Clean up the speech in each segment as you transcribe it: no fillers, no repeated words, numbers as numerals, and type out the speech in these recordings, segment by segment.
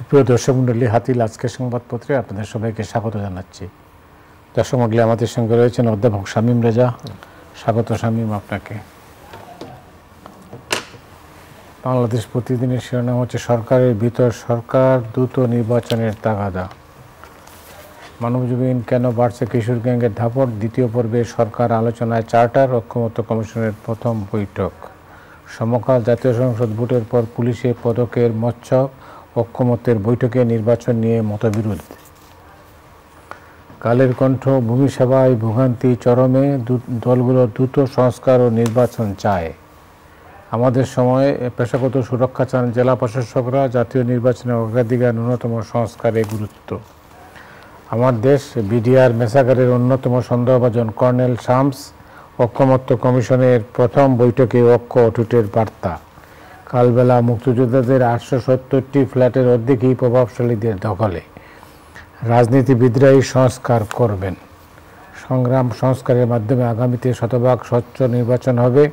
সুপ্রিয় দর্শক মণ্ডলী, হাতিল আজকের সংবাদপত্রে আপনাদের সবাইকে স্বাগত জানাচ্ছি। দর্শক মণ্ডলী, আমাদের সঙ্গে রয়েছেন অধ্যাপক শামীম রেজা। স্বাগত শামীম আপনাকে। বাংলাদেশ প্রতিদিনের শিরোনাম হচ্ছে সরকারের ভিতর সরকার দ্রুত নির্বাচনের তাগাদা। মানবজমিন কেন বাড়ছে কিশোর গ্যাংয়ের দাপট, দ্বিতীয় পর্বে সরকার আলোচনায় চার্টার ঐক্যমত্য কমিশনের প্রথম বৈঠক। সমকাল জাতীয় সংসদ ভোটের পর পুলিশে পদকের মচ্ছক, ঐক্যমত্যের বৈঠকে নির্বাচন নিয়ে মতবিরোধ। কালের কণ্ঠ, ভূমি সেবায় ভোগান্তি চরমে, দলগুলো দ্রুত সংস্কার ও নির্বাচন চায়। আমাদের সময়ে পেশাগত সুরক্ষা চান জেলা প্রশাসকরা, জাতীয় নির্বাচনের অগ্রাধিকার ন্যূনতম সংস্কারে গুরুত্ব। আমার দেশ বিডিআর মেসাগারের অন্যতম সন্দেহভাজন কর্নেল শামস, ঐক্যমত্য কমিশনের প্রথম বৈঠকে ঐক্য অটুটের বার্তা। কালবেলা মুক্তিযোদ্ধাদের 870টি ফ্ল্যাটের অর্ধেকই প্রভাবশালীদের দখলে। রাজনীতিবিদরাই সংস্কার করবেন। সংগ্রাম সংস্কারের মাধ্যমে আগামীতে শতভাগ স্বচ্ছ নির্বাচন হবে।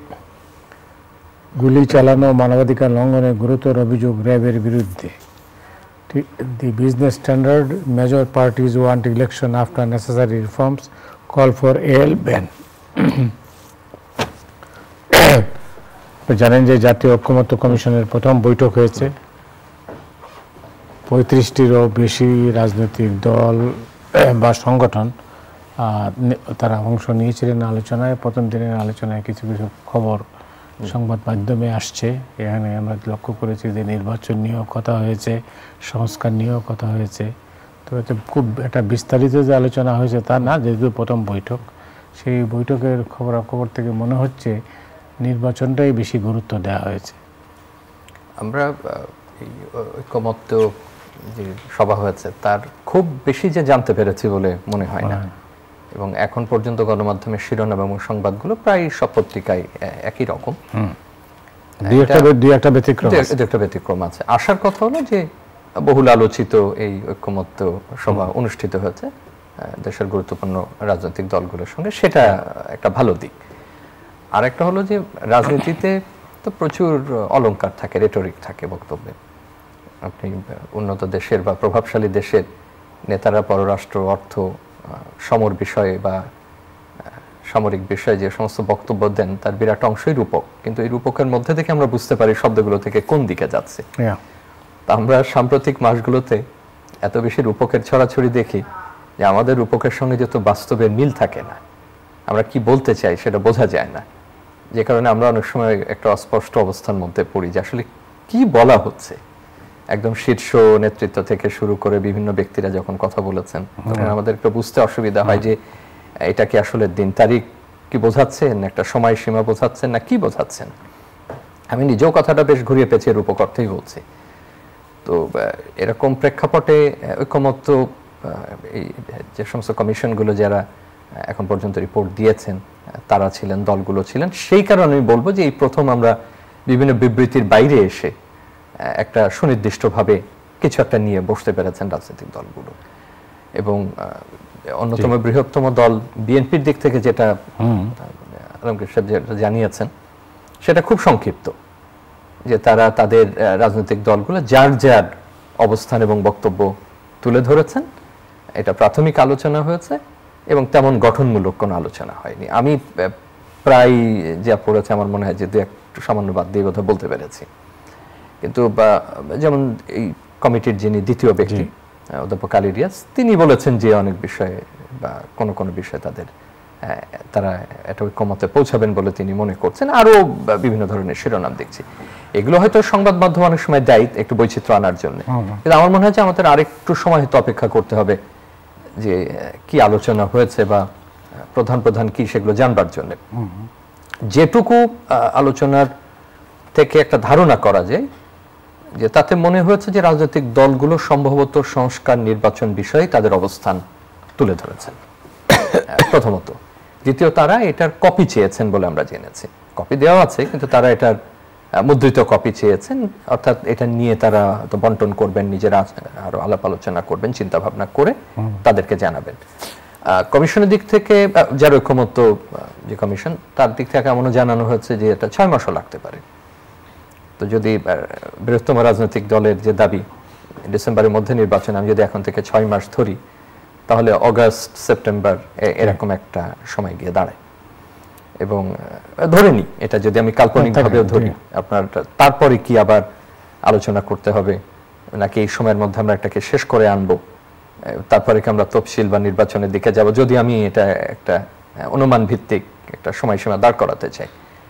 গুলি চালানো, মানবাধিকার লঙ্ঘনের গুরুতর অভিযোগ র্যাবের বিরুদ্ধে। The business standard, major parties want election after necessary reforms, call for AL ban. জানেন যে জাতীয় ঐক্যমত্য কমিশনের প্রথম বৈঠক হয়েছে। 35টিরও বেশি রাজনৈতিক দল বা সংগঠন তারা অংশ নিয়েছিলেন আলোচনায়। প্রথম দিনের আলোচনায় কিছু কিছু খবর সংবাদ মাধ্যমে আসছে। এখানে আমরা লক্ষ্য করেছি যে নির্বাচন নিয়েও কথা হয়েছে, সংস্কার নিয়েও কথা হয়েছে। তো এতে খুব একটা বিস্তারিত যে আলোচনা হয়েছে তা না, যেহেতু প্রথম বৈঠক। সেই বৈঠকের খবরাখবর থেকে মনে হচ্ছে নির্বাচনটাই বেশি গুরুত্ব দেওয়া হয়েছে। আমরা এই ঐক্যমত্য যে সভা হয়েছে তার খুব বেশি যে জানতে পেরেছি বলে মনে হয় না। এবং এখন পর্যন্ত গণমাধ্যমের শিরোনাম এবং সংবাদগুলো প্রায় সব পত্রিকায় একই রকম। দুই একটা ব্যতিক্রম আছে। আসার কথা হলো যে বহুল আলোচিত এই ঐক্যমত্য সভা অনুষ্ঠিত হয়েছে দেশের গুরুত্বপূর্ণ রাজনৈতিক দলগুলোর সঙ্গে, সেটা একটা ভালো দিক। আর একটা হলো যে রাজনীতিতে তো প্রচুর অলংকার থাকে, রেটরিক থাকে বক্তব্যে। আপনি উন্নত দেশের বা প্রভাবশালী দেশের নেতারা পররাষ্ট্র, অর্থ, সমর বিষয়ে বা সামরিক বিষয়ে যে সমস্ত বক্তব্য দেন তার বিরাট অংশই রূপক, কিন্তু এই রূপকের মধ্যে থেকে আমরা বুঝতে পারি শব্দগুলো থেকে কোন দিকে যাচ্ছে। আমরা সাম্প্রতিক মাসগুলোতে এত বেশি রূপকের ছড়াছড়ি দেখি যে আমাদের রূপকের সঙ্গে যত বাস্তবের মিল থাকে না, আমরা কি বলতে চাই সেটা বোঝা যায় না। যে কারণে আমরা অনেক সময় একটা অস্পষ্ট অবস্থার মধ্যে পড়ি যে আসলে কি বলা হচ্ছে। একদম শীর্ষ নেতৃত্ব থেকে শুরু করে বিভিন্ন ব্যক্তিরা যখন কথা বলেছেন তখন আমাদের একটু বুঝতে অসুবিধা হয় যে এটা কি আসলে দিন তারিখ কি বোঝাচ্ছেন, একটা সময়সীমা বোঝাচ্ছেন, না কি বোঝাচ্ছেন। আমি নিজেও কথাটা বেশ ঘুরিয়ে পেঁচিয়ে রূপক অর্থেই বলছি। তো এরকম প্রেক্ষাপটে ঐক্যমত্য এই যে সমস্ত কমিশনগুলো যারা এখন পর্যন্ত রিপোর্ট দিয়েছেন তারা ছিলেন, দলগুলো ছিলেন, সেই কারণে আমি বলবো যে এই প্রথম আমরা বিভিন্ন বিবৃতির বাইরে এসে একটা সুনির্দিষ্টভাবে কিছু একটা নিয়ে বসতে পেরেছেন রাজনৈতিক দলগুলো। এবং অন্যতম বৃহত্তম দল বিএনপির দিক থেকে যেটা আলমগীর সাহেব যেটা জানিয়েছেন সেটা খুব সংক্ষিপ্ত, যে তারা তাদের রাজনৈতিক দলগুলো যার যার অবস্থান এবং বক্তব্য তুলে ধরেছেন। এটা প্রাথমিক আলোচনা হয়েছে এবং তেমন গঠনমূলক কোনো আলোচনা হয়নি। আমি প্রায় যা পড়েছে আমার মনে হয় যে দু একটু সামান্য বাদ দিয়ে কথা বলতে পেরেছি। কিন্তু যেমন এই কমিটির যিনি দ্বিতীয় ব্যক্তি অধ্যাপক আলী রিয়াজ, তিনি বলেছেন যে অনেক বিষয়ে বা কোনো কোনো বিষয়ে তারা এটা ঐক্যমতে পৌঁছাবেন বলে তিনি মনে করছেন। আরও বিভিন্ন ধরনের শিরোনাম দেখছি। এগুলো হয়তো সংবাদ মাধ্যম অনেক সময় দেয় একটু বৈচিত্র্য আনার জন্য, কিন্তু আমার মনে হয় যে আমাদের আরেকটু সময় হয়তো অপেক্ষা করতে হবে যে কি আলোচনা হয়েছে বা প্রধান প্রধান কি সেগুলো জানবার জন্য। যেটুকু আলোচনার থেকে একটা ধারণা করা যায় যে তাতে মনে হয়েছে যে রাজনৈতিক দলগুলো সম্ভবত সংস্কার নির্বাচন বিষয়ে তাদের অবস্থান তুলে ধরেছেন প্রথমত। দ্বিতীয়, তারা এটার কপি চেয়েছেন বলে আমরা জেনেছি। কপি দেওয়া আছে কিন্তু তারা এটার মুদ্রিত কপি চেয়েছেন, অর্থাৎ এটা নিয়ে তারা তো বন্টন করবেন, নিজেরা আরো আলাপ আলোচনা করবেন, চিন্তা ভাবনা করে তাদেরকে জানাবেন। কমিশনের দিক থেকে যার ঐক্যমত্য যে কমিশন, তার দিক থেকে এমনও জানানো হয়েছে যে এটা 6 মাসও লাগতে পারে। তো যদি বৃহত্তম রাজনৈতিক দলের যে দাবি ডিসেম্বরের মধ্যে নির্বাচন, আমি যদি এখন থেকে 6 মাস ধরি, তাহলে অগাস্ট সেপ্টেম্বর এরকম একটা সময় গিয়ে দাঁড়ায়। এবং ধরে নিই, এটা যদি আমি কাল্পনিকভাবেও ধরি, আপনার তারপরে কি আবার আলোচনা করতে হবে, নাকি এই সময়ের মধ্যে আমরা এটাকে শেষ করে আনবো, তারপরে কি আমরা তফসিল বা নির্বাচনের দিকে যাব, যদি আমি এটা একটা অনুমান ভিত্তিক একটা সময়সীমা দাঁড় করাতে চাই,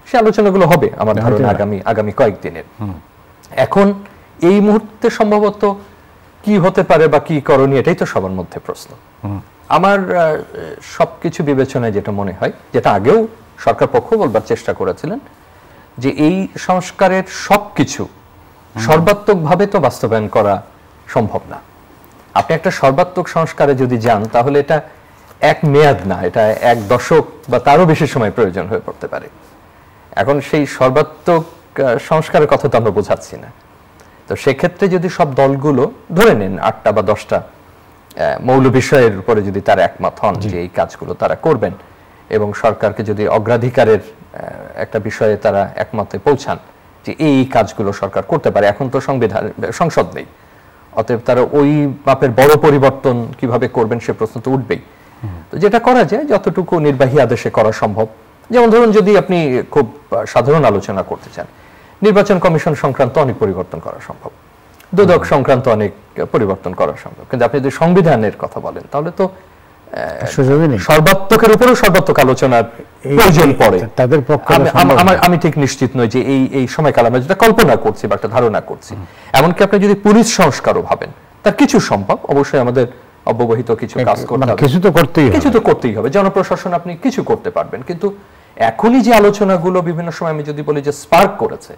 সে আলোচনাগুলো হবে আমার ধারণা আগামী কয়েকদিনের। এখন এই মুহূর্তে সম্ভবত কি হতে পারে বা কি করণীয়, এটাই তো সবার মধ্যে প্রশ্ন। আমার সবকিছু বিবেচনায় যেটা মনে হয়, যেটা আগেও সরকার পক্ষ বলবার চেষ্টা করেছিলেন, যে এই সংস্কারের সবকিছু সর্বাত্মকভাবে তো বাস্তবায়ন করা সম্ভব না। আপনি একটা সর্বাত্মক সংস্কারে যদি যান, তাহলে এটা এক মেয়াদ না, এটা 1 দশক বা তারও বেশি সময় প্রয়োজন হয়ে পড়তে পারে। এখন সেই সর্বাত্মক সংস্কারের কথা তো আমরা বোঝাচ্ছি না। তো সেক্ষেত্রে যদি সব দলগুলো ধরে নেন 8টা বা 10টা মৌল বিষয়ের উপরে যদি তারা একমত হন যে এই কাজগুলো তারা করবেন, এবং সরকারকে যদি অগ্রাধিকারের একটা বিষয়ে তারা একমতে পৌঁছান যে এই কাজগুলো সরকার করতে পারে, এখন তো সংসদ নেই, অতএব তারা ওই মাপের বড় পরিবর্তন কিভাবে করবেন সে প্রশ্ন তো উঠবেই। তো যেটা করা যায়, যতটুকু নির্বাহী আদেশে করা সম্ভব, যেমন ধরুন যদি আপনি খুব সাধারণ আলোচনা করতে চান, নির্বাচন কমিশন সংক্রান্ত অনেক পরিবর্তন করা সম্ভব, দুদক সংক্রান্ত অনেক পরিবর্তন করা সম্ভব, কিন্তু আপনি যদি সংবিধানের কথা বলেন, তাহলে তো সর্বাত্মকের উপরেও সর্বাত্মক আলোচনার প্রয়োজন পড়ে। তাদের পক্ষে আমি ঠিক নিশ্চিত নই যে এই সময়কাল আমরা যেটা কল্পনা করছি বা একটা ধারণা করছি, এমনকি আপনি যদি পুলিশ সংস্কারও ভাবেন, তার কিছু সম্ভব, অবশ্যই আমাদের অব্যবহিত কিছু কাজ করতে হবে, কিছু তো করতেই হবে। জনপ্রশাসন আপনি কিছু করতে পারবেন, কিন্তু এখনই যে আলোচনাগুলো বিভিন্ন সময় আমি যদি বলি যে স্পার্ক করেছে,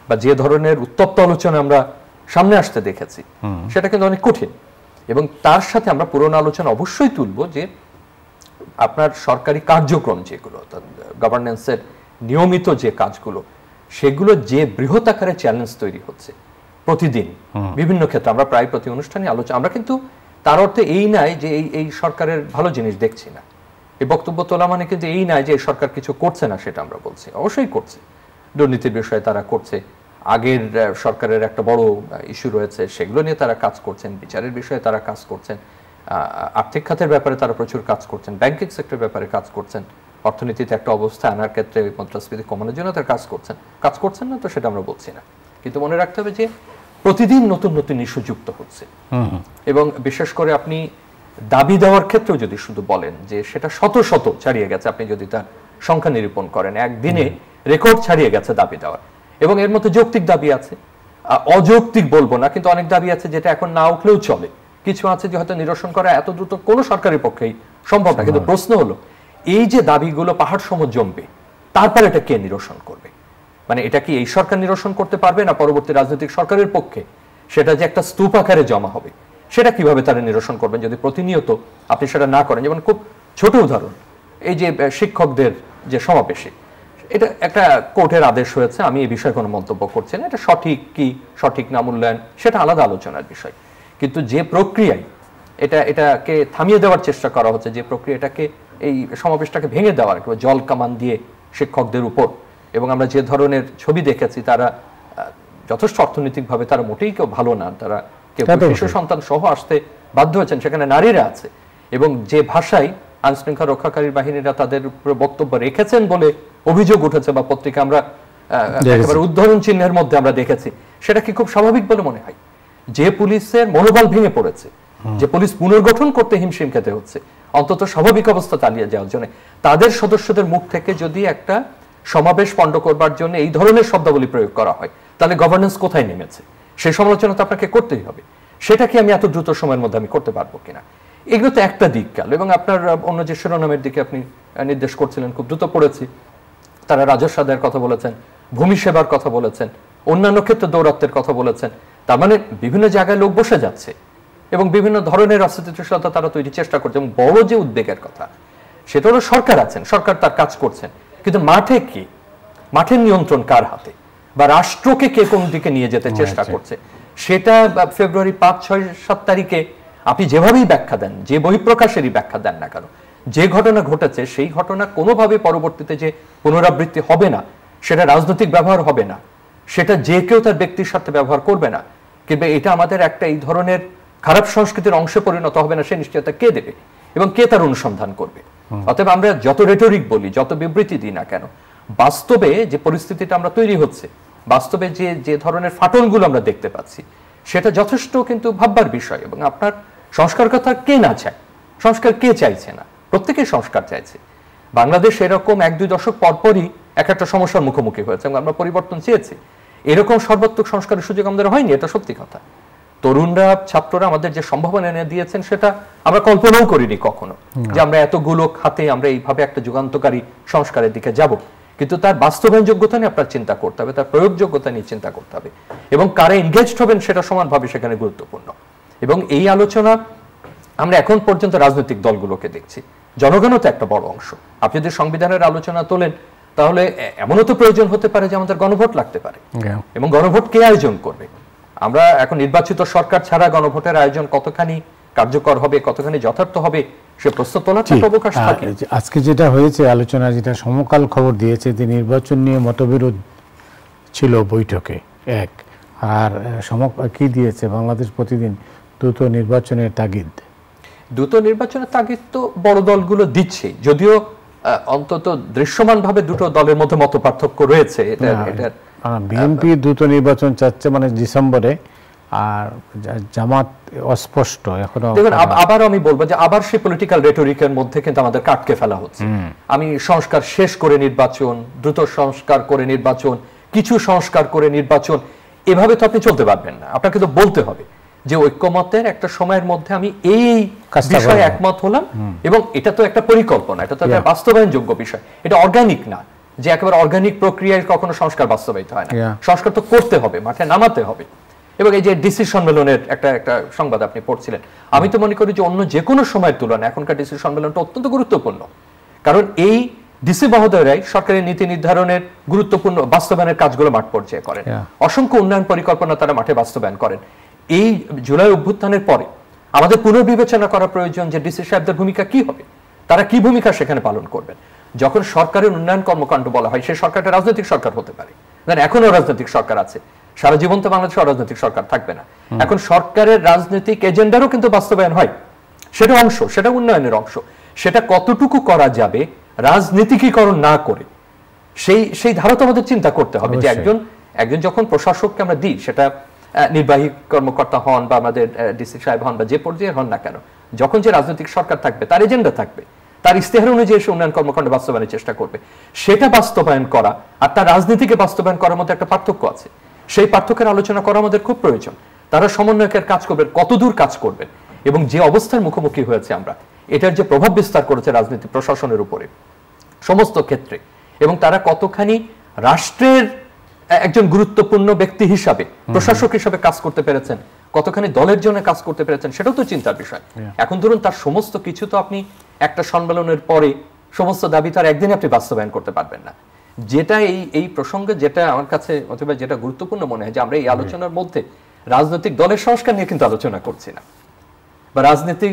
বা যে ধরনের উত্তপ্ত আলোচনা আমরা সামনে আসতে দেখেছি, সেটা কিন্তু অনেক কঠিন। এবং তার সাথে আমরা পুরনো আলোচনা অবশ্যই তুলবো যে আপনার সরকারি কার্যক্রম যেগুলো, গভর্নেন্সের নিয়মিত যে কাজগুলো, সেগুলো যে বৃহৎ আকারে চ্যালেঞ্জ তৈরি হচ্ছে প্রতিদিন বিভিন্ন ক্ষেত্রে, আমরা প্রায় প্রতি অনুষ্ঠানে আলোচনা, আমরা কিন্তু তার অর্থে এই নাই যে এই সরকারের ভালো জিনিস দেখছি না, এই বক্তব্য তোলা মানে কিন্তু এই নাই যে এই সরকার কিছু করছে না, সেটা আমরা বলছি, অবশ্যই করছে। দুর্নীতির বিষয়ে তারা করছে, আগের সরকারের একটা বড় ইস্যু রয়েছে, সেগুলো নিয়ে তারা কাজ করছেন, বিচারের বিষয়ে তারা কাজ করছেন, আর্থিক খাতের ব্যাপারে তারা প্রচুর কাজ করছেন, ব্যাংকিং সেক্টরের ব্যাপারে কাজ করছেন, অর্থনীতিতে একটা অবস্থা আনার ক্ষেত্রে মুদ্রাস্ফীতি কমানোর জন্য তারা কাজ করছেন না, তো সেটা আমরা বলছি না। কিন্তু মনে রাখতে হবে যে প্রতিদিন নতুন নতুন ইস্যু যুক্ত হচ্ছে, এবং বিশেষ করে আপনি দাবি দেওয়ার ক্ষেত্রেও যদি শুধু বলেন যে সেটা শত শত ছাড়িয়ে গেছে, আপনি যদি তার সংখ্যা নিরূপণ করেন, একদিনে রেকর্ড ছাড়িয়ে গেছে দাবি দেওয়ার, এবং এর মধ্যে যৌক্তিক দাবি আছে, অযৌক্তিক বলবো না, কিন্তু অনেক দাবি আছে যেটা এখন না উঠলেও চলে, কিছু আছে যে হয়তো নিরসন করা এত দ্রুত কোনো সরকারের পক্ষেই সম্ভব না। কিন্তু প্রশ্ন হলো, এই যে দাবিগুলো পাহাড় সম জমবে, তারপর এটা কে নিরসন করবে? মানে এটা কি এই সরকার নিরসন করতে পারবে, না পরবর্তী রাজনৈতিক সরকারের পক্ষে সেটা যে একটা স্তূপ আকারে জমা হবে, সেটা কিভাবে তারা নিরসন করবেন যদি প্রতিনিয়ত আপনি সেটা না করেন? যেমন খুব ছোট উদাহরণ, এই যে শিক্ষকদের যে সমাবেশে, এটা একটা কোর্টের আদেশ হয়েছে, আমি এই বিষয়ে কোনো মন্তব্য করছি না, এটা সঠিক কি সঠিক না মূল্যায়ন সেটা আলাদা আলোচনার বিষয়, কিন্তু যে প্রক্রিয়ায় এটাকে থামিয়ে দেওয়ার চেষ্টা করা হচ্ছে, যে প্রক্রিয়াটাকে এই সমাবেশটাকে ভেঙে দেওয়ার, জল কামান দিয়ে শিক্ষকদের উপর, এবং আমরা যে ধরনের ছবি দেখেছি, তারা যথেষ্ট অর্থনৈতিকভাবে তারা মোটেই কেউ ভালো না, তারা কেউ শিশু সন্তান সহ আসতে বাধ্য হয়েছেন, সেখানে নারীরা আছে, এবং যে ভাষায় আইনশৃঙ্খলা রক্ষাকারী বাহিনীরা তাদের উপরে বক্তব্য রেখেছেন বলে অভিযোগ উঠেছে, বা পত্রিকা আমরা একেবারে উদ্ধরণ চিহ্নের মধ্যে আমরা দেখেছি, সেটা কি খুব স্বাভাবিক বলে মনে হয়? যে পুলিশের মনোবল ভেঙে পড়েছে, যে পুলিশ পুনর্গঠন করতে হিমশিম খেতে হচ্ছে অন্তত স্বাভাবিক অবস্থা চালিয়ে যাওয়ার জন্য, তাদের সদস্যদের মুখ থেকে যদি একটা সমাবেশ পণ্ড করবার জন্য এই ধরনের শব্দাবলী প্রয়োগ করা হয়, তাহলে গভর্নেন্স কোথায় নেমেছে? সেই সমালোচনা তো আপনাকে করতেই হবে। সেটা কি আমি এত দ্রুত সময়ের মধ্যে আমি করতে পারবো কিনা? এগুলো তো একটা দিক গেল। এবং আপনার অন্য যে শিরোনামের দিকে আপনি নির্দেশ করছিলেন, খুব দ্রুত পড়েছি, তারা রাজস্ব আদায়ের কথা বলেছেন, ভূমি সেবার কথা বলেছেন, অন্যান্য ক্ষেত্রে দৌরাত্মের কথা বলেছেন। তার মানে বিভিন্ন জায়গায় লোক বসে যাচ্ছে এবং বিভিন্ন ধরনের অস্থিতিশীলতা তারা তৈরি চেষ্টা করছে। এবং বড় যে উদ্বেগের কথা, সেটা হলো সরকার আছেন, সরকার তার কাজ করছেন, কিন্তু মাঠে কি, মাঠের নিয়ন্ত্রণ কার হাতে, বা রাষ্ট্রকে কে কোন দিকে নিয়ে যেতে চেষ্টা করছে, সেটা ফেব্রুয়ারি 5, 6, 7 তারিখে আপনি যেভাবেই ব্যাখ্যা দেন, যে বহিঃপ্রকাশেরই ব্যাখ্যা দেন না কেন, যে ঘটনা ঘটেছে সেই ঘটনা কোনোভাবে পরবর্তীতে যে পুনরাবৃত্তি হবে না, সেটা রাজনৈতিক ব্যবহার হবে না, সেটা যে কেউ তার ব্যক্তির সাথে ব্যবহার করবে না, কিংবা এটা আমাদের একটা এই ধরনের খারাপ সংস্কৃতির অংশে পরিণত হবে না, সে নিশ্চয়তা কে দেবে এবং কে তার অনুসন্ধান করবে? অতএব আমরা যত রেটরিক বলি, যত বিবৃতি দিই না কেন, বাস্তবে যে পরিস্থিতিটা আমরা তৈরি হচ্ছে, বাস্তবে যে ধরনের ফাটলগুলো আমরা দেখতে পাচ্ছি, সেটা যথেষ্ট কিন্তু ভাববার বিষয়। এবং আপনার সংস্কার কথা কে না চায়? সংস্কার কে চাইছে না? প্রত্যেকেই সংস্কার চাইছে। বাংলাদেশ এরকম 1-2 দশক পরপরই একটা সমস্যার মুখোমুখি হয়েছে এবং আমরা পরিবর্তন চেয়েছি। এরকম সর্বাত্মক সংস্কারের সুযোগ আমাদের হয়নি, এটা সত্যি কথা। তরুণরা, ছাত্ররা আমাদের যে সম্ভাবনা এনে দিয়েছেন সেটা আমরা কল্পনাও করিনি কখনো, যে আমরা এতগুলো খাতে আমরা এইভাবে একটা যুগান্তকারী সংস্কারের দিকে যাব। কিন্তু তার বাস্তবায়ন যোগ্যতা নিয়ে আপনার চিন্তা করতে হবে, তার প্রয়োগযোগ্যতা নিয়ে চিন্তা করতে হবে, এবং কারা এনগেজড হবেন সেটা সমানভাবে সেখানে গুরুত্বপূর্ণ। এবং এই আলোচনা আমরা এখন পর্যন্ত রাজনৈতিক দলগুলোকে দেখছি, জনগণও তো একটা বড় অংশ। আপনি যদি সংবিধানের আলোচনা তোলেন, তাহলে এমনও তো প্রয়োজন হতে পারে যে আমাদের গণভোট লাগতে পারে, এবং গণভোট কে আয়োজন করবে? আমরা এখন নির্বাচিত সরকার ছাড়া গণভোটের আয়োজন কতখানি কার্যকর হবে, কতখানি যথার্থ হবে, সে প্রশ্ন তোলার অবকাশ থাকে। আজকে যেটা হয়েছে আলোচনা, যেটা সমকাল খবর দিয়েছে যে নির্বাচন নিয়ে মতবিরোধ ছিল বৈঠকে এক, আর কি দিয়েছে বাংলাদেশ প্রতিদিন, দ্রুত নির্বাচনের তাগিদ। দ্রুত নির্বাচনের তাগিদ তো বড় দলগুলো দিচ্ছে, যদিও অন্তত দৃশ্যমানভাবে দুটো দলের মধ্যে মত পার্থক্য রয়েছে। বিএনপি দ্রুত নির্বাচন চাচ্ছে, মানে ডিসেম্বরে, আর জামাত অস্পষ্ট এখনো। দেখুন, আবার আমি বলবো যে আবার সেই পলিটিক্যাল রেটরিকের মধ্যে কিন্তু আমাদের কাটকে ফেলা হচ্ছে। আমি সংস্কার শেষ করে নির্বাচন, দ্রুত সংস্কার করে নির্বাচন, কিছু সংস্কার করে নির্বাচন, এভাবে তো আপনি চলতে পারবেন না। আপনাকে তো বলতে হবে যে ঐক্যমতের একটা সময়ের মধ্যে আমি এই বিষয়ে একমত হলাম, এবং এটা তো একটা পরিকল্পনা, এটা তো একটা বাস্তবায়নযোগ্য বিষয়, এটা অর্গানিক না যে একেবারে অর্গানিক প্রক্রিয়ায় কখনো সংস্কার বাস্তবায়িত হয় না। সংস্কার তো করতে হবে, মাঠে নামাতে হবে। এবং এই যে ডিসি সম্মেলনের একটা সংবাদ আপনি পড়ছিলেন, আমি তো মনে করি যে অন্য যে কোনো সময়ের তুলনায় এখনকার ডিসি সম্মেলনটা অত্যন্ত গুরুত্বপূর্ণ, কারণ এই ডিসি মহোদয়রাই সরকারের নীতি নির্ধারণের গুরুত্বপূর্ণ বাস্তবায়নের কাজগুলো মাঠ পর্যায়ে করেন, অসংখ্য উন্নয়ন পরিকল্পনা তারা মাঠে বাস্তবায়ন করেন। এই জুলাই অভ্যুত্থানের পরে আমাদের পুনর্বিবেচনা করা প্রয়োজন যে ডিসি সাহেবদের ভূমিকা কি হবে, তারা কি ভূমিকা সেখানে পালন করবেন। যখন সরকারের উন্নয়ন কর্মকাণ্ড বলা হয়, সেই সরকারটা রাজনৈতিক সরকার হতে পারে, এখনো রাজনৈতিক সরকার আছে, সারা জীবন তো বাংলাদেশে রাজনৈতিক সরকার থাকবে না। এখন সরকারের রাজনৈতিক এজেন্ডারও কিন্তু বাস্তবায়ন হয়, সেটা অংশ, সেটা উন্নয়নের অংশ। সেটা কতটুকু করা যাবে রাজনীতিকীকরণ না করে, সেই ধারা তো আমাদের চিন্তা করতে হবে। যে একজন যখন প্রশাসককে আমরা দিই, সেটা নির্বাহী কর্মকর্তা হন বা আমাদের ডিসি সাহেব হন বা যে পর্যায়ে হন না কেন, যখন যে রাজনৈতিক সরকার থাকবে, তার এজেন্ডা থাকবে, তার ইস্তেহার অনুযায়ী সে উন্নয়ন কর্মকাণ্ড বাস্তবায়নের চেষ্টা করবে। সেটা বাস্তবায়ন করা আর তার রাজনীতিকে বাস্তবায়ন করার মধ্যে একটা পার্থক্য আছে। সেই পার্থক্যের আলোচনা করা আমাদের খুব প্রয়োজন। তারা সমন্বয়কের কাজ করবেন, কতদূর কাজ করবেন, এবং যে অবস্থার মুখোমুখি হয়েছে আমরা, এটার যে প্রভাব বিস্তার করেছে রাজনীতি প্রশাসনের উপরে সমস্ত ক্ষেত্রে, এবং তারা কতখানি রাষ্ট্রের একজন গুরুত্বপূর্ণ ব্যক্তি হিসাবে, প্রশাসক হিসাবে কাজ করতে পেরেছেন, কতখানি দলের জন্য কাজ করতে পেরেছেন, সেটাও তো চিন্তার বিষয়। এখন ধরুন, তার সমস্ত কিছু তো আপনি একটা সম্মেলনের পরে সমস্ত দাবি তার একদিনে আপনি বাস্তবায়ন করতে পারবেন না। যেটা এই প্রসঙ্গে যেটা আমার কাছে অথবা যেটা গুরুত্বপূর্ণ মনে হয়, যে আমরা এই আলোচনার মধ্যে রাজনৈতিক দলের সংস্কার নিয়ে কিন্তু আলোচনা করছি না, বা রাজনীতি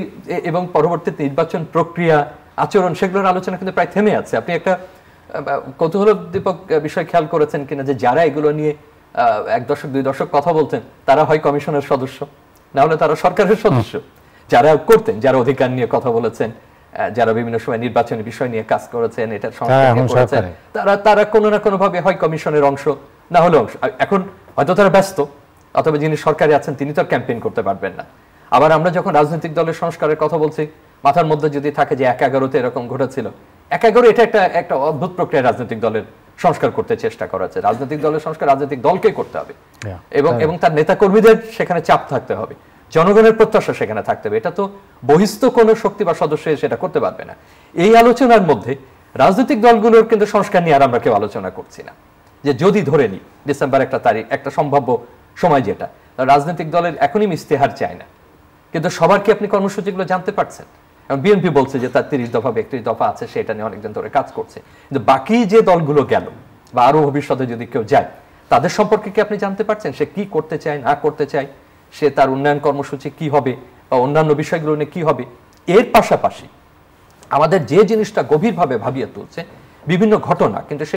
এবং পরবর্তীতে নির্বাচন প্রক্রিয়া, আচরণ, সেগুলোর আলোচনা কিন্তু প্রায় থেমে আছে। আপনি একটা কৌতূহলোদ্দীপক বিষয় খেয়াল করেছেন কিনা, যে যারা এগুলো নিয়ে 1 দশক 2 দশক কথা বলতেন, তারা হয় কমিশনের সদস্য, না হলে তারা সরকারের সদস্য। যারা করতেন, যারা অধিকার নিয়ে কথা বলেছেন, যারা বিভিন্ন সময় নির্বাচনী বিষয় নিয়ে কাজ করেছেন, এটার সংস্কার করেছেন, তারা কোনো না কোনো ভাবে হয় কমিশনের অংশ, না হলে অংশ। এখন হয়তো তারা ব্যস্ত, অথবা যিনি সরকারে আছেন তিনি তো আর ক্যাম্পেইন করতে পারবেন না। আবার আমরা যখন রাজনৈতিক দলের সংস্কারের কথা বলছি, মাথার মধ্যে যদি থাকে যে 1-11-তে এরকম ঘটেছিল, 1-11 এটা একটা অদ্ভুত প্রক্রিয়া রাজনৈতিক দলের সংস্কার করতে চেষ্টা করা হচ্ছে। রাজনৈতিক দলের সংস্কার রাজনৈতিক দলকে করতে হবে, এবং তার নেতা কর্মীদের সেখানে চাপ থাকতে হবে, জনগণের প্রত্যাশা সেখানে থাকতে হবে। এটা তো বহিস্থ কোনো শক্তি বা সদস্য সেটা করতে পারবে না। এই আলোচনার মধ্যে রাজনৈতিক দলগুলোর কিন্তু সংস্কার নিয়ে আর আমরা কেউ আলোচনা করছি না। যে যদি ধরে নিই ডিসেম্বর 1 তারিখ একটা সম্ভাব্য সময়, যেটা রাজনৈতিক দলের এখনই ইস্তেহার চায় না, কিন্তু সবার কি আপনি কর্মসূচিগুলো জানতে পারছেন? বিএনপি বলছে যে তার 30 দফা 31 দফা আছে, সেটা নিয়ে অনেকদিন ধরে কাজ করছে, কিন্তু বাকি যে দলগুলো গেল বা আরো ভবিষ্যতে যদি কেউ যায়, তাদের সম্পর্কে কি আপনি জানতে পারছেন? সে কি করতে চায়, না করতে চায়, সে তার উন্নয়ন কর্মসূচি কি হবে বা অন্যান্য বিষয়গুলো নিয়ে কি হবে। এর পাশাপাশি আমাদের যে জিনিসটা গভীরভাবে ভাবিয়ে তুলছে বিভিন্ন ঘটনা, কিন্তু সে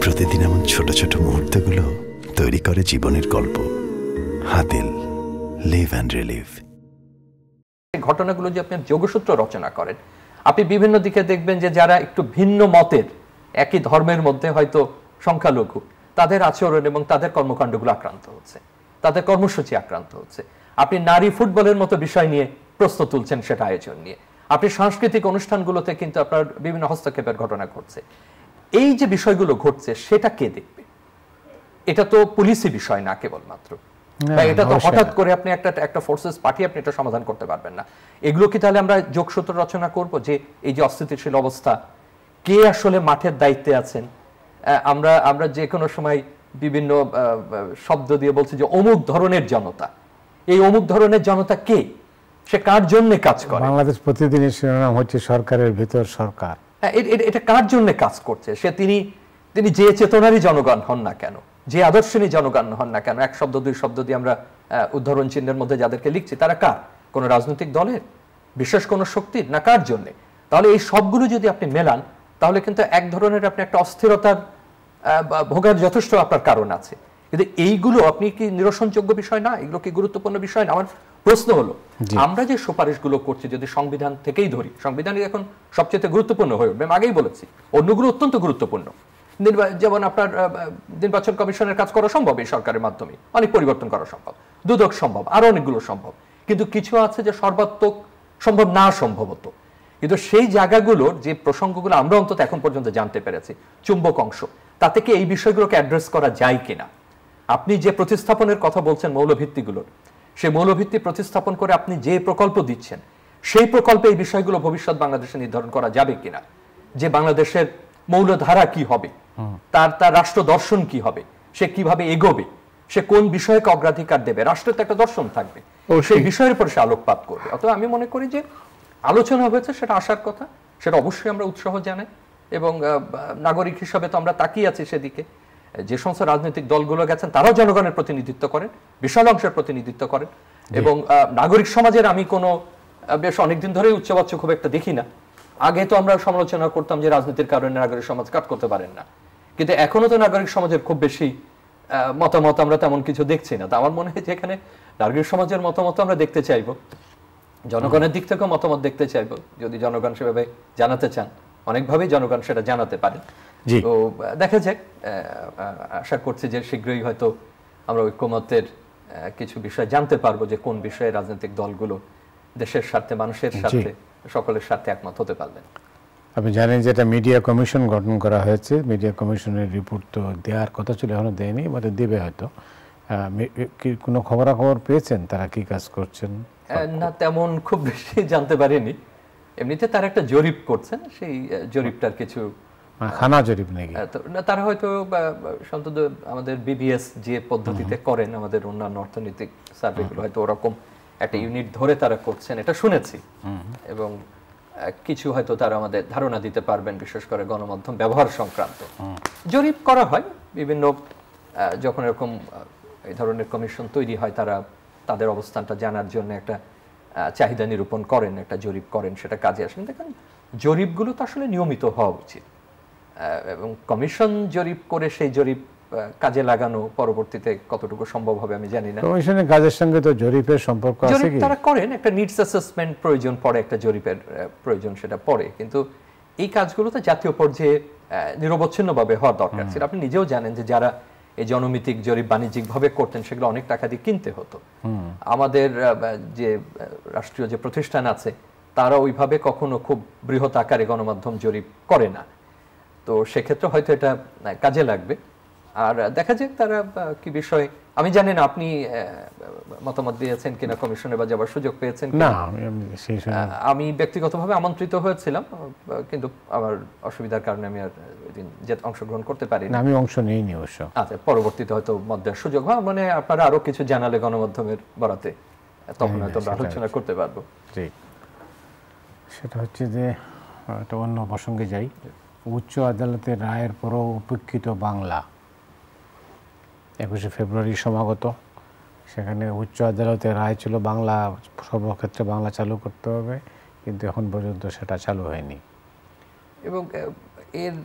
প্রতিদিন এমন ছোট ছোট মুহূর্তগুলো তৈরি করে জীবনের গল্প। Hatil, live and relive. ঘটনাগুলো যে আপনি যোগসূত্র রচনা করেন, আপনি বিভিন্ন দিকে দেখবেন যে যারা একটু ভিন্ন মতের, একই ধর্মের মধ্যে হয়তো সংখ্যালঘু, তাদের আচরণ এবং তাদের কর্মকাণ্ডগুলো আক্রান্ত হচ্ছে, তাদের কর্মসূচি আক্রান্ত হচ্ছে। আপনি নারী ফুটবলের মতো বিষয় নিয়ে প্রশ্ন তুলছেন, সেটা আয়োজন নিয়ে। আপনি সাংস্কৃতিক অনুষ্ঠানগুলোতে কিন্তু আপনার বিভিন্ন হস্তক্ষেপের ঘটনা ঘটছে। এই যে বিষয়গুলো ঘটছে সেটা কে দেখবে? এটা তো পুলিশি বিষয় না কেবলমাত্র, এটা তো হঠাৎ করে আপনি একটা ফোর্সেস পাঠিয়ে আপনি এটা সমাধান করতে পারবেন না। এগুলো কি তাহলে আমরা যোগসূত্র রচনা করব যে এই যে অস্থিতিশীল অবস্থা, কে আসলে মাঠের দায়িত্বে আছেন? আমরা যে কোনো সময় বিভিন্ন শব্দ দিয়ে বলছি যে অমুক ধরনের জনতা, এই অমুক ধরনের জনতা কে, সে কার জন্য কাজ করে? বাংলাদেশ প্রতিদিনের শিরোনাম হচ্ছে সরকারের ভিতর সরকার। এটা কার জন্য কাজ করছে? তিনি যে চেতনারই জনগণ হন না কেন, যে আদর্শনী জনগণ হন না কেন, এক শব্দ দুই শব্দ দিয়ে আমরা উদাহরণ চিহ্নের মধ্যে যাদেরকে লিখছি, তারা কার? কোন রাজনৈতিক দলের, বিশেষ কোন শক্তির, না কার জন্য? তাহলে এই সবগুলো যদি আপনি মেলান, তাহলে কিন্তু এক ধরনের আপনি একটা অস্থিরতার ভোগের যথেষ্ট আপনার কারণ আছে। কিন্তু এইগুলো আপনি কি নিরসনযোগ্য বিষয় না? এগুলো কি গুরুত্বপূর্ণ বিষয় না? আমার প্রশ্ন হলো, আমরা যে সুপারিশগুলো করছি যদি সংবিধান থেকেই ধরি, সংবিধানই এখন সবচেয়ে গুরুত্বপূর্ণ হয়ে উঠবে, আমি আগেই বলেছি, অন্যগুলো অত্যন্ত গুরুত্বপূর্ণ। যেমন আপনার নির্বাচন কমিশনের কাজ করা সম্ভব এই সরকারের মাধ্যমে, অনেক পরিবর্তন করা সম্ভব, দুদক সম্ভব, আরো অনেকগুলো সম্ভব। কিন্তু কিছু আছে যে সর্বাত্মক সম্ভব না সম্ভবত। কিন্তু সেই জায়গাগুলোর যে প্রসঙ্গগুলো আমরা অন্তত এখন পর্যন্ত জানতে পেরেছি, চুম্বক অংশ, তাতে কি এই বিষয়গুলোকে অ্যাড্রেস করা যায় কিনা? আপনি যে প্রতিস্থাপনের কথা বলছেন মৌলভিত্তিগুলোর, সেই মৌলভিত্তি প্রতিস্থাপন করে আপনি যে প্রকল্প দিচ্ছেন, সেই প্রকল্পে এই বিষয়গুলো ভবিষ্যৎ বাংলাদেশে নির্ধারণ করা যাবে কিনা? যে বাংলাদেশের মৌলধারা কি হবে, তার রাষ্ট্র দর্শন কি হবে, সে কিভাবে এগোবে, সে কোন বিষয়কে অগ্রাধিকার দেবে, রাষ্ট্রের তো একটা দর্শন থাকবে, সেই বিষয়ের উপর সে আলোকপাত করবে। অতএব আমি মনে করি যে আলোচনা হয়েছে, সেটা আসার কথা, সেটা অবশ্যই আমরা উৎসাহ জানাই। এবং নাগরিক হিসাবে তো আমরা তাকিয়ে আছি সেদিকে। যে সমস্ত রাজনৈতিক দলগুলো গেছেন তারাও জনগণের প্রতিনিধিত্ব করেন, বিশাল অংশের প্রতিনিধিত্ব করেন। এবং নাগরিক সমাজের আমি কোনো বেশ অনেকদিন ধরেই উচ্চবাচ্য খুব একটা দেখি না। আগে তো আমরা সমালোচনা করতাম যে রাজনীতির কারণে নাগরিক সমাজ কাজ করতে পারেন না, কিন্তু এখনো তো নাগরিক সমাজের খুব বেশি মতামত আমরা তেমন কিছু দেখছি না। তো আমার মনে হয় যে এখানে নাগরিক সমাজের মতামত আমরা দেখতে চাইবো, জনগণের দিক থেকেও মতামত দেখতে চাইবো। যদি জনগণ সেভাবে জানাতে চান, অনেকভাবেই জনগণ সেটা জানাতে পারেন। তো দেখা যাক, আশা করছি যে শীঘ্রই হয়তো আমরা ঐক্যমত্যের কিছু বিষয় জানতে পারবো, যে কোন বিষয়ে রাজনৈতিক দলগুলো দেশের স্বার্থে, মানুষের স্বার্থে, সকলের স্বার্থে একমত হতে পারবেন। আপনি জানেন যে একটা মিডিয়া কমিশন গঠন করা হয়েছে। মিডিয়া কমিশনের রিপোর্ট তো দেওয়ার কথা ছিল, এখনো দেয়নি, মানে দেবে হয়তো। কোনো খবরাখবর পেয়েছেন তারা কি কাজ করছেন? না, তেমন খুব বেশি জানতে পারিনি। এমনিতে তারা একটা জরিপ করছেন, সেই জরিপটার কিছু খানা জরিপ নাকি? তারা হয়তো সন্তত আমাদের বিবিএস যে পদ্ধতিতে করেন আমাদের অন্যান্য অর্থনৈতিক সার্ভেগুলো, হয়তো ওরকম একটা ইউনিট ধরে তারা করছেন, এটা শুনেছি। এবং কিছু হয়তো তারা আমাদের ধারণা দিতে পারবেন, বিশেষ করে গণমাধ্যম ব্যবহার সংক্রান্ত। জরিপ করা হয় বিভিন্ন, যখন এরকম এই ধরনের কমিশন তৈরি হয়, তারা তাদের অবস্থানটা জানার জন্য একটা চাহিদা নিরূপণ করেন, একটা জরিপ করেন, সেটা কাজে আসেন। দেখেন, জরিপগুলো তো আসলে নিয়মিত হওয়া উচিত, এবং কমিশন জরিপ করে সেই জরিপ কাজে লাগানো পরবর্তীতে কতটুকু সম্ভব হবে আমি জানি না। কমিশনের কাজের সঙ্গে তো জরিপের সম্পর্ক আছে কি? তারা করেন, একটা নিডস অ্যাসেসমেন্ট প্রয়োজন পড়ে, একটা জরিপের প্রয়োজন সেটা পড়ে, কিন্তু এই কাজগুলো তো জাতীয় পর্যায়ে নিরবচ্ছিন্নভাবে হওয়ার দরকার ছিল। আপনি নিজেও জানেন যে যারা এই জনমিতিক জরিপ বাণিজ্যিকভাবে করতেন, সেগুলো অনেক টাকা দিয়ে কিনতে হতো। আমাদের যে রাষ্ট্রীয় যে প্রতিষ্ঠান আছে, তারা ওইভাবে কখনো খুব বৃহৎ আকারে গণমাধ্যম জরিপ করে না। তো সেক্ষেত্রে হয়তো এটা কাজে লাগবে। আর দেখা যাক তারা কি বিষয়, আমি জানি না আপনি মতামত দিয়েছেন কিনা কমিশনে, বা যাবার সুযোগ পেয়েছেন না? আমি ব্যক্তিগতভাবে আমন্ত্রিত হয়েছিলাম, কিন্তু আমার অসুবিধার কারণে আমি আর ওইদিন অংশগ্রহণ করতে পারিনি। আমি অংশ নেইনি অবশ্য। আচ্ছা, পরবর্তীতে হয়তো মত দেওয়ার সুযোগ হয়, মানে আপনারা আরো কিছু জানালে গণমাধ্যমের বরাতে, তখন হয়তো আমরা আলোচনা করতে পারবো। জি, সেটা হচ্ছে যে একটা অন্য প্রসঙ্গে যাই। উচ্চ আদালতের রায়ের পরও উপেক্ষিত বাংলা 21শে ফেব্রুয়ারি সমাগত। সেখানে উচ্চ আদালতের রায় ছিল বাংলা, সর্বক্ষেত্রে বাংলা চালু করতে হবে, কিন্তু এখন পর্যন্ত সেটা চালু হয়নি। এবং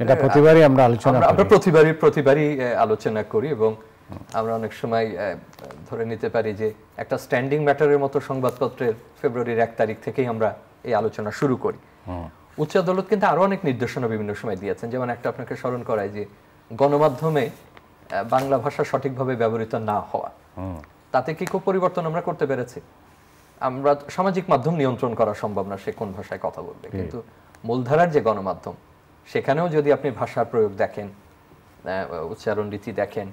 এটা প্রতিবারই আমরা আলোচনা করি, প্রতিবারই আলোচনা করি, এবং আমরা অনেক সময় ধরে নিতে পারি যে একটা স্ট্যান্ডিং ম্যাটারের মতো সংবাদপত্রের ফেব্রুয়ারির 1 তারিখ থেকেই আমরা এই আলোচনা শুরু করি। উচ্চ আদালত কিন্তু আরো অনেক নির্দেশনা বিভিন্ন সময় দিয়েছেন, যেমন একটা আপনাকে স্মরণ করায় যে গণমাধ্যমে বাংলা ভাষা সঠিকভাবে ব্যবহৃত না হওয়া, তাতে কি খুব পরিবর্তন আমরা করতে পেরেছি? আমরা সামাজিক মাধ্যম নিয়ন্ত্রণ করা সম্ভব না সে কোন ভাষায় কথা বলবে, কিন্তু মূলধারার যে গণমাধ্যম সেখানেও যদি আপনি ভাষার প্রয়োগ দেখেন, উচ্চারণ রীতি দেখেন,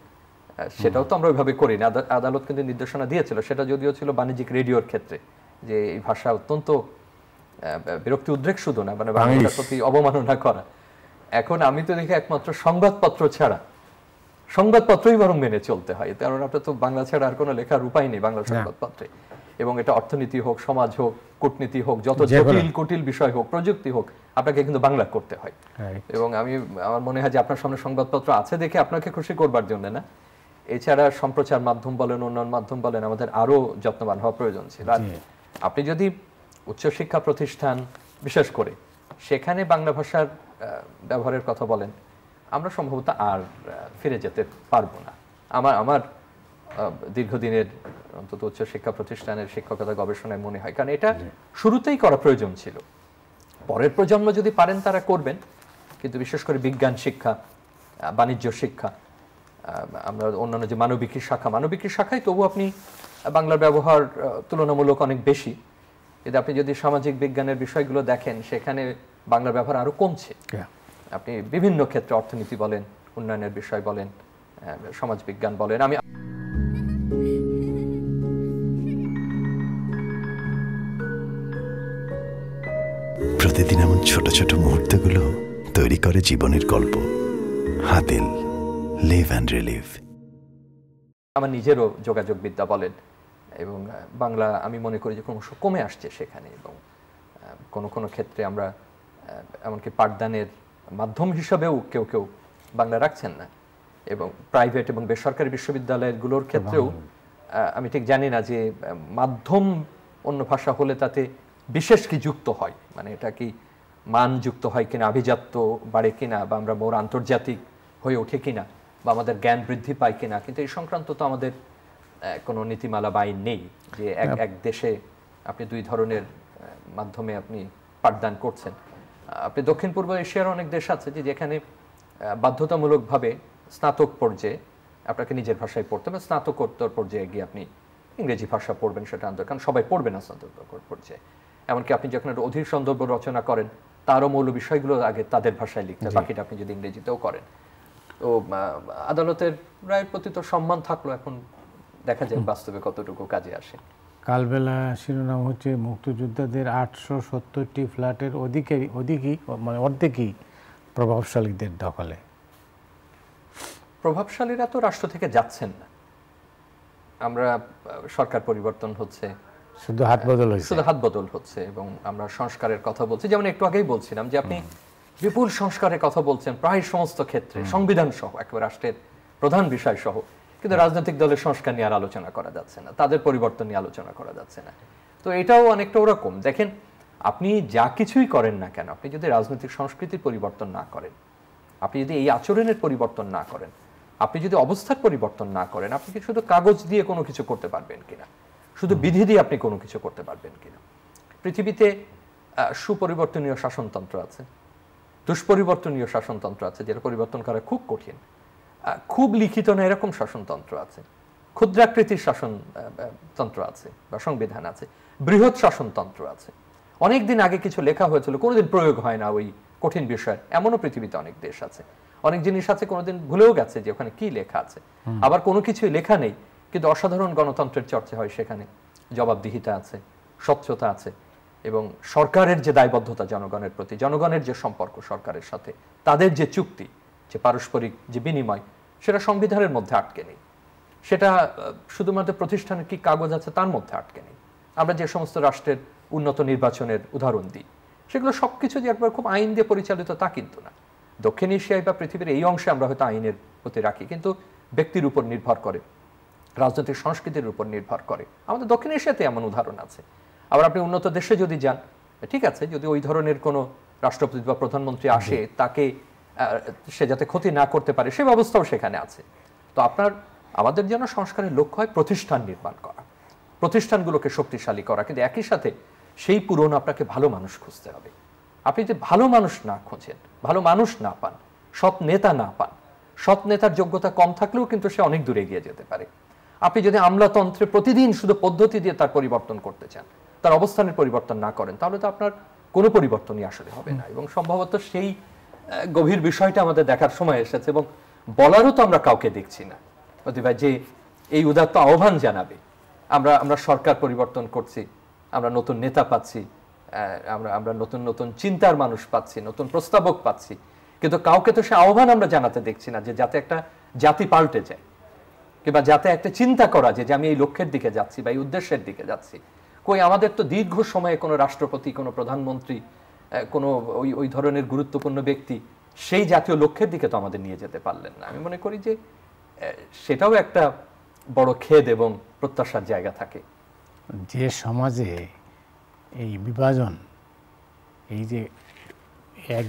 সেটাও তো আমরা ওইভাবে করি না। আদালত কিন্তু নির্দেশনা দিয়েছিল, সেটা যদিও ছিল বাণিজ্যিক রেডিওর ক্ষেত্রে, যে এই ভাষা অত্যন্ত বিরক্তি উদ্রেক শুধু না, মানে বাংলার প্রতি অবমাননা করা। এখন আমি তো দেখি একমাত্র সংবাদপত্র ছাড়া, সংবাদপত্রই বরং মেনে চলতে হয়, কারণ আপনার তো বাংলা ছাড়া আর কোনো লেখার উপায় নেই বাংলা সংবাদপত্রে। এবং এটা অর্থনীতি হোক, সমাজ হোক, কূটনীতি হোক, যত জটিল কুটিল বিষয় হোক, প্রযুক্তি হোক, আপনাকে কিন্তু বাংলা করতে হয়। এবং আমার মনে হয় যে আপনার সামনে সংবাদপত্র আছে দেখে আপনাকে খুশি করবার জন্য না, এছাড়া সম্প্রচার মাধ্যম বলেন, অন্যান্য মাধ্যম বলেন, আমাদের আরো যত্নবান হওয়া প্রয়োজন ছিল। আর আপনি যদি উচ্চশিক্ষা প্রতিষ্ঠান বিশেষ করে সেখানে বাংলা ভাষার ব্যবহারের কথা বলেন, আমরা সম্ভবত আর ফিরে যেতে পারবো না। আমার দীর্ঘদিনের অন্তত উচ্চশিক্ষা প্রতিষ্ঠানের শিক্ষকতা গবেষণায় মনে হয়, কারণ এটা শুরুতেই করা প্রয়োজন ছিল। পরের প্রজন্ম যদি পারেন তারা করবেন, কিন্তু বিশেষ করে বিজ্ঞান শিক্ষা, বাণিজ্য শিক্ষা, আমরা অন্যান্য যে মানবিক শাখায় তবু আপনি বাংলার ব্যবহার তুলনামূলক অনেক বেশি। কিন্তু আপনি যদি সামাজিক বিজ্ঞানের বিষয়গুলো দেখেন, সেখানে বাংলার ব্যবহার আরো কমছে। আপনি বিভিন্ন ক্ষেত্রে অর্থনীতি বলেন, উন্নয়নের বিষয় বলেন, সমাজ বিজ্ঞান বলেন, আমি প্রতিদিন এমন ছোট ছোট মুহূর্তগুলো তৈরি করে জীবনের গল্প। Hatil, live and relive. আমার নিজেরও যোগাযোগ বিদ্যা বলেন এবং বাংলা আমি মনে করি যে ক্রমশ কমে আসছে সেখানে, এবং কোনো ক্ষেত্রে আমরা এমনকি পাঠদানের মাধ্যম হিসাবেও কেউ বাংলা রাখছেন না। এবং প্রাইভেট এবং বেসরকারি বিশ্ববিদ্যালয়গুলোর ক্ষেত্রেও আমি ঠিক জানি না যে মাধ্যম অন্য ভাষা হলে তাতে বিশেষ কি যুক্ত হয়, মানে এটা কি মান যুক্ত হয় কিনা, আভিজাত্য বাড়ে কিনা, বা আমরা মোর আন্তর্জাতিক হয়ে ওঠে কিনা, বা আমাদের জ্ঞান বৃদ্ধি পায় কিনা। কিন্তু এই সংক্রান্ত তো আমাদের কোনো নীতিমালা বা আইন নেই যে এক দেশে আপনি দুই ধরনের মাধ্যমে আপনি পাঠদান করছেন। আপনি দক্ষিণ পূর্ব এশিয়ার অনেক দেশ আছে যেখানে বাধ্যতামূলকভাবে স্নাতক পর্যায়ে আপনাকে নিজের ভাষায় পড়তে হবে, স্নাতকোত্তর পর্যায়ে গিয়ে আপনি ইংরেজি ভাষা পড়বেন, সেটা আন্তর্জাতিক, কারণ সবাই পড়বে না স্নাতক পর্যায়ে। এমনকি আপনি যখন একটা অধীর সন্দর্ভ রচনা করেন, তারও মৌল বিষয়গুলো আগে তাদের ভাষায় লিখতে, বাকিটা আপনি যদি ইংরেজিতেও করেন। তো আদালতের রায়ের প্রতি তো সম্মান থাকলো, এখন দেখা যায় বাস্তবে কতটুকু কাজে আসে। কালবেলা শিরোনাম হচ্ছে মুক্তিযোদ্ধাদের 870টি ফ্ল্যাটের অর্ধেকই প্রভাবশালীদের দখলে। প্রভাবশালীরা তো রাষ্ট্র থেকে যাচ্ছেন না, আমরা সরকার পরিবর্তন হচ্ছে, শুধু হাত বদল হচ্ছে, এবং আমরা সংস্কারের কথা বলছি। যেমন একটু আগেই বলছিলাম যে আপনি বিপুল সংস্কারের কথা বলছেন প্রায় সমস্ত ক্ষেত্রে, সংবিধান সহ, একেবারে রাষ্ট্রের প্রধান বিষয় সহ, কিন্তু রাজনৈতিক দলের সংস্কার নিয়ে আর আলোচনা করা যাচ্ছে না, তাদের পরিবর্তন নিয়ে আলোচনা করা যাচ্ছে না। তো এটাও অনেকটা ওরকম। দেখেন, আপনি যা কিছুই করেন না কেন, আপনি যদি রাজনৈতিক সংস্কৃতির পরিবর্তন না করেন, আপনি যদি এই আচরণের পরিবর্তন না করেন, আপনি যদি অবস্থার পরিবর্তন না করেন, আপনি কি শুধু কাগজ দিয়ে কোনো কিছু করতে পারবেন কিনা, শুধু বিধি দিয়ে আপনি কোনো কিছু করতে পারবেন কিনা? পৃথিবীতে সুপরিবর্তনীয় শাসনতন্ত্র আছে, দুষ্পরিবর্তনীয় শাসনতন্ত্র আছে, যেটা পরিবর্তন করা খুব কঠিন। খুব লিখিত না এরকম শাসনতন্ত্র আছে, ক্ষুদ্রাকৃতির শাসনতন্ত্র আছে বা সংবিধান আছে, বৃহৎ শাসনতন্ত্র আছে। অনেকদিন আগে কিছু লেখা হয়েছিল, কোনোদিন প্রয়োগ হয় না ওই কঠিন বিষয়, এমনও পৃথিবীতে অনেক দেশ আছে। অনেক জিনিস আছে কোনোদিন ভুলেও গেছে যে ওখানে কি লেখা আছে। আবার কোনো কিছুই লেখা নেই, কিন্তু অসাধারণ গণতন্ত্রের চর্চা হয় সেখানে, জবাবদিহিতা আছে, স্বচ্ছতা আছে, এবং সরকারের যে দায়বদ্ধতা জনগণের প্রতি, জনগণের যে সম্পর্ক সরকারের সাথে, তাদের যে চুক্তি, যে পারস্পরিক যে বিনিময়, সেটা সংবিধানের মধ্যে আটকে নেই, সেটা শুধুমাত্র প্রতিষ্ঠানের কি কাগজ আছে তার মধ্যে আটকে নেই। আমরা যে সমস্ত রাষ্ট্রের উন্নত নির্বাচনের উদাহরণ দিই, সেগুলো সবকিছু যে একবার খুব আইন দিয়ে পরিচালিত তা কিন্তু না। দক্ষিণ এশিয়ায় বা পৃথিবীর এই অংশে আমরা হয়তো আইনের প্রতি রাখি, কিন্তু ব্যক্তির উপর নির্ভর করে, রাজনৈতিক সংস্কৃতির উপর নির্ভর করে। আমাদের দক্ষিণ এশিয়াতে এমন উদাহরণ আছে। আবার আপনি উন্নত দেশে যদি যান, ঠিক আছে, যদি ওই ধরনের কোনো রাষ্ট্রপতি বা প্রধানমন্ত্রী আসে, তাকে সে যাতে ক্ষতি না করতে পারে সে ব্যবস্থাও সেখানে আছে। তো আমাদের যেন সংস্কারের লক্ষ্য হয় প্রতিষ্ঠান নির্মাণ করা, প্রতিষ্ঠানগুলোকে শক্তিশালী করা, কিন্তু একই সাথে সেই পূরণ আপনাকে ভালো মানুষ খুঁজতে হবে। আপনি যে ভালো মানুষ না খোঁজেন, ভালো মানুষ না পান, সৎ নেতা না পান, সৎ নেতার যোগ্যতা কম থাকলেও কিন্তু সে অনেক দূরে এগিয়ে যেতে পারে। আপনি যদি আমলাতন্ত্রে প্রতিদিন শুধু পদ্ধতি দিয়ে তার পরিবর্তন করতে চান, তার অবস্থানের পরিবর্তন না করেন, তাহলে তো আপনার কোনো পরিবর্তনই আসলে হবে না। এবং সম্ভবত সেই গভীর বিষয়টা আমাদের দেখার সময় এসেছে, এবং বলারও তো আমরা কাউকে দেখছি না অথবা যে এই উদাত্ত আহ্বান জানাবে। আমরা সরকার পরিবর্তন করছি, আমরা নতুন নেতা পাচ্ছি, আমরা নতুন নতুন চিন্তার মানুষ পাচ্ছি, নতুন প্রস্তাবক পাচ্ছি, কিন্তু কাউকে তো সে আহ্বান আমরা জানাতে দেখছি না যে যাতে একটা জাতি পাল্টে যায়, কিংবা যাতে একটা চিন্তা করা যে আমি এই লক্ষ্যের দিকে যাচ্ছি বা এই উদ্দেশ্যের দিকে যাচ্ছি। কই আমাদের তো দীর্ঘ সময়ে কোনো রাষ্ট্রপতি, কোনো প্রধানমন্ত্রী, কোনো ওই ধরনের গুরুত্বপূর্ণ ব্যক্তি সেই জাতীয় লক্ষ্যের দিকে তো আমাদের নিয়ে যেতে পারলেন না। আমি মনে করি যে সেটাও একটা বড় খেদ এবং প্রত্যাশার জায়গা থাকে। যে সমাজে এই বিভাজন, এই যে এক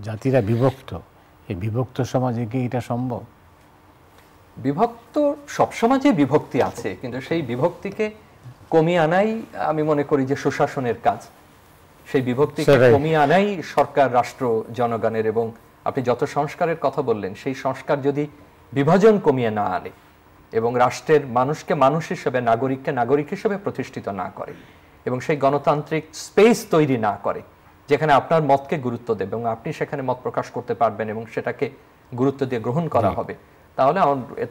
জাতিরা বিভক্ত, এই বিভক্ত সমাজে কি এটা সম্ভব? বিভক্ত সব সমাজে বিভক্তি আছে, কিন্তু সেই বিভক্তিকে কমিয়ে আনাই আমি মনে করি যে সুশাসনের কাজ। সেই বিভক্তিকে কমিয়ে আনাই সরকার, রাষ্ট্র, জনগণের। এবং আপনি যত সংস্কারের কথা বললেন, সেই সংস্কার যদি বিভাজন কমিয়ে না আনে এবং রাষ্ট্রের মানুষকে মানুষ হিসেবে, নাগরিককে নাগরিক হিসেবে প্রতিষ্ঠিত না করে, এবং সেই গণতান্ত্রিক স্পেস তৈরি না করে যেখানে আপনার মতকে গুরুত্ব দেবে এবং আপনি সেখানে মত প্রকাশ করতে পারবেন এবং সেটাকে গুরুত্ব দিয়ে গ্রহণ করা হবে, তাহলে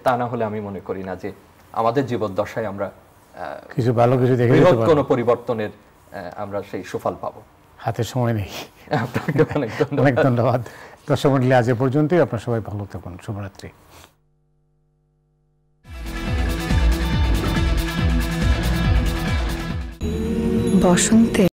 তা না হলে আমি মনে করি না যে আমাদের জীবদ্দশায় আমরা কিছু ভালো কিছু দেখে বৃহৎ কোনো পরিবর্তনের আমরা সেই সুফল পাবো। হাতে সময় নেই। আপনাকে অনেক ধন্যবাদ। দর্শক মণ্ডলী, আজ এ পর্যন্তই। আপনার সবাই ভালো থাকুন। শুভরাত্রি। বসন্তে